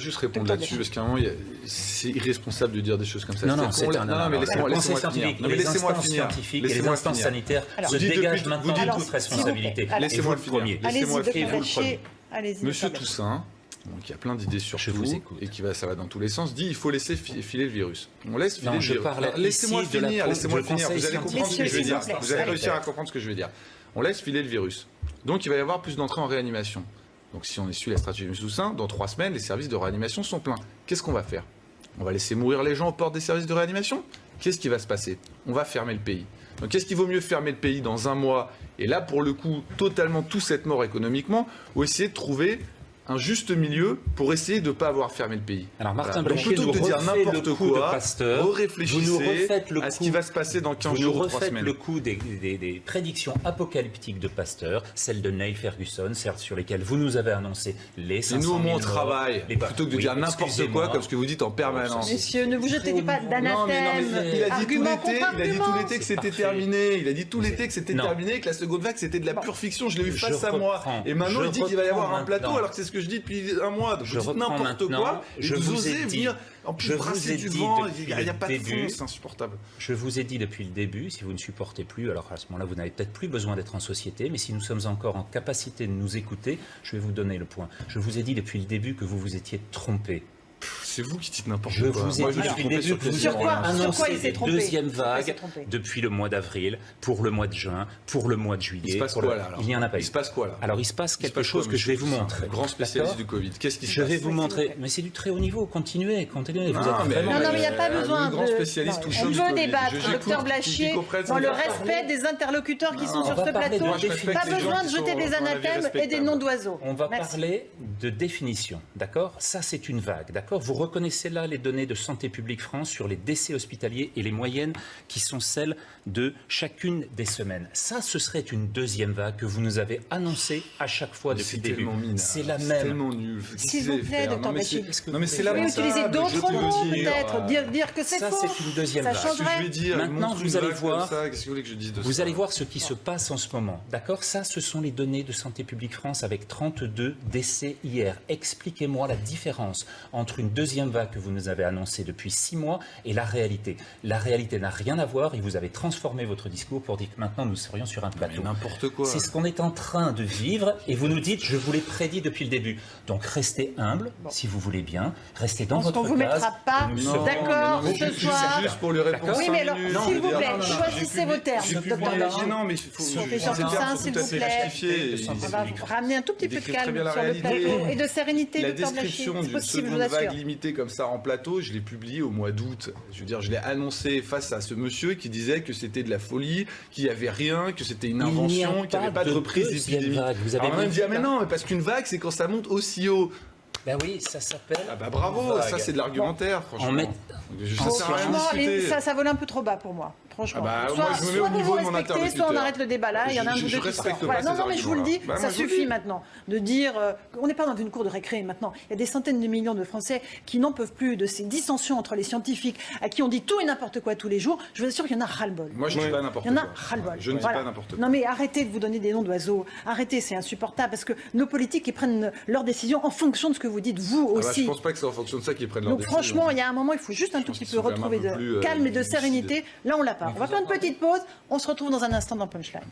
juste répondre là-dessus, parce qu'à un moment, c'est irresponsable de dire des choses comme ça. Non, mais laissez-moi finir. Les instances scientifiques et les instances sanitaires se dégagent maintenant de toute responsabilité. Laissez-moi le premier. Allez-y. Monsieur Toussaint, donc il y a plein d'idées sur tout, et ça va dans tous les sens, dit il faut laisser filer le virus. On laisse filer le virus. Laissez-moi finir, vous allez comprendre ce que je vais dire. Vous allez réussir à comprendre ce que je vais dire. On laisse filer le virus. Donc il va y avoir plus d'entrées en réanimation. Donc si on suit la stratégie de M. Toussaint, dans 3 semaines, les services de réanimation sont pleins. Qu'est-ce qu'on va faire? On va laisser mourir les gens aux portes des services de réanimation? Qu'est-ce qui va se passer? On va fermer le pays. Donc est-ce qu'il vaut mieux fermer le pays dans 1 mois, et là pour le coup totalement tous être morts économiquement, ou essayer de trouver un juste milieu pour essayer de ne pas avoir fermé le pays? Alors Martin Blochier nous refait le coup de Pasteur. Réfléchissez à ce qui va se passer dans 15 jours ou 3 semaines. Vous nous refaites le coup des prédictions apocalyptiques de Pasteur, celles de Neil Ferguson, certes sur lesquelles vous nous avez annoncé les 500 000 morts. Et nous, on travaille, plutôt que de dire n'importe quoi, comme ce que vous dites en permanence. Messieurs, ne vous jetez pas d'anathème. Il a dit tout l'été que c'était terminé. Il a dit tout l'été que c'était terminé, que la seconde vague, c'était de la pure fiction. Je l'ai eu face à moi. Et maintenant, il dit qu'il va y avoir un plateau, alors que c'est ce que je dis depuis 1 mois. Donc vous dites n'importe quoi, et vous osez venir en plus brasser du vent, il n'y a pas de fond, c'est insupportable. Je vous ai dit depuis le début, si vous ne supportez plus, alors à ce moment-là, vous n'avez peut-être plus besoin d'être en société, mais si nous sommes encore en capacité de nous écouter, je vais vous donner le point. Je vous ai dit depuis le début que vous vous étiez trompé. C'est vous qui dites n'importe quoi. Je vous ai dit depuis le début que vous auriez annoncé une deuxième vague depuis le mois d'avril, pour le mois de juin, pour le mois de juillet. Il se passe quoi là alors? Il n'y en a pas eu. Il se passe quoi là? Alors il se passe quelque chose que je vais vous montrer. Grand spécialiste du Covid. Qu'est-ce qui se passe? Je vais vous montrer. Mais c'est du très haut niveau. Continuez. Non, mais il n'y a pas besoin de. Grand spécialiste On peut débattre, docteur Blachier, dans le respect des interlocuteurs qui sont sur ce plateau. Pas besoin de jeter des anathèmes et des noms d'oiseaux. On va parler de définition, d'accord? Ça, c'est une vague, d'accord? Vous reconnaissez là les données de Santé publique France sur les décès hospitaliers et les moyennes qui sont celles de chacune des semaines. Ça, ce serait une deuxième vague que vous nous avez annoncée à chaque fois depuis le début. C'est la même. C'est tellement nul. S'il vous plaît, docteur Blachier. Non, mais c'est la même. Utiliser d'autres mots, peut-être. Dire que c'est faux. Ça, c'est une deuxième vague. Ça changerait. Maintenant, vous allez voir. Qu'est-ce que vous voulez que je dise de ça? Vous allez voir ce qui se passe en ce moment. D'accord? Ça, ce sont les données de Santé publique France avec 32 décès hier. Expliquez-moi la différence entre une deuxième vague que vous nous avez annoncée depuis 6 mois et la réalité. La réalité n'a rien à voir et vous avez transformé votre discours pour dire que maintenant nous serions sur un plateau. N'importe quoi. C'est ce qu'on est en train de vivre et vous nous dites, je vous l'ai prédit depuis le début. Donc restez humble, si vous voulez bien. Restez dans votre case. On ne vous mettra pas d'accord ce soir. Juste pour lui répondre. Oui, mais alors, s'il vous plaît, choisissez vos termes, docteur Blachier. Non, mais il faut ça, s'il vous plaît. On va ramener un tout petit peu de calme sur le plateau et de sérénité, docteur Blachier. La description d'une seconde vague limitée comme ça en plateau, je l'ai publiée au mois d'août. Je veux dire, je l'ai annoncé face à ce monsieur qui disait que c'était de la folie, qu'il n'y avait rien, que c'était une invention, qu'il n'y avait pas de reprise d'épidémie. Vous avez même dit, ah mais non, parce qu'une vague, c'est quand ça monte aussi haut. Ben oui, ça s'appelle. Ah bah bravo, ça c'est de l'argumentaire, franchement. Ça vole un peu trop bas pour moi. Franchement. Moi, je me mets au niveau de mon interlocuteur. Soit on arrête le débat là, il y en a un ou deux qui sortent. Non, mais je vous le dis, ça suffit maintenant de dire. On n'est pas dans une cour de récré maintenant. Il y a des centaines de millions de Français qui n'en peuvent plus de ces dissensions entre les scientifiques à qui on dit tout et n'importe quoi tous les jours. Je vous assure qu'il y en a ras-le-bol. Moi, je ne dis pas n'importe quoi. Il y en a ras-le-bol. Je ne dis pas n'importe quoi. Non, mais arrêtez de vous donner des noms d'oiseaux. Arrêtez, c'est insupportable parce que nos politiques, ils prennent leurs décisions en fonction de ce que vous dites, vous aussi. Je ne pense pas que c'est en fonction de ça qu'ils prennent leurs décisions. Donc, franchement, il y a un moment, il faut juste un tout petit peu retrouver de calme et de sérénité. Là, on l'a pas. On va faire une petite pause. On se retrouve dans un instant dans Punchline.